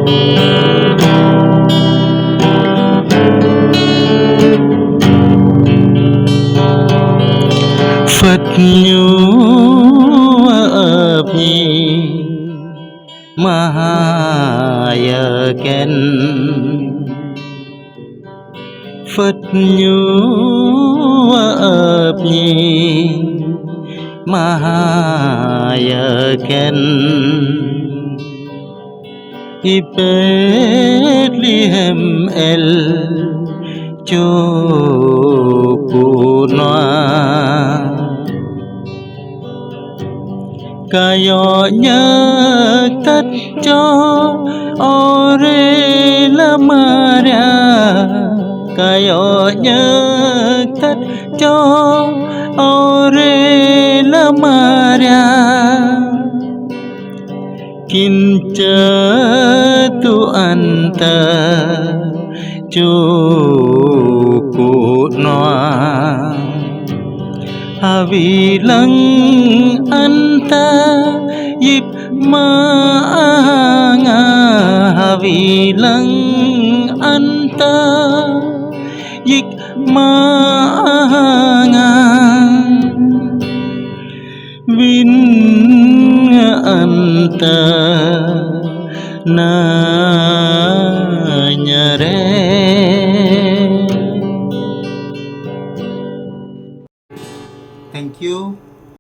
Phật nhu ập nhi Mahaya ken Phật nhu ập nhi Mahaya ken I Bethlehem el Chokunwa Kayo nhớ tất cho ore la Maria Kayo nhớ tất cho ore la Maria Kincha tu anta Chokunwa Havilang anta yip maanga Havilang anta yip maanga Vin anta na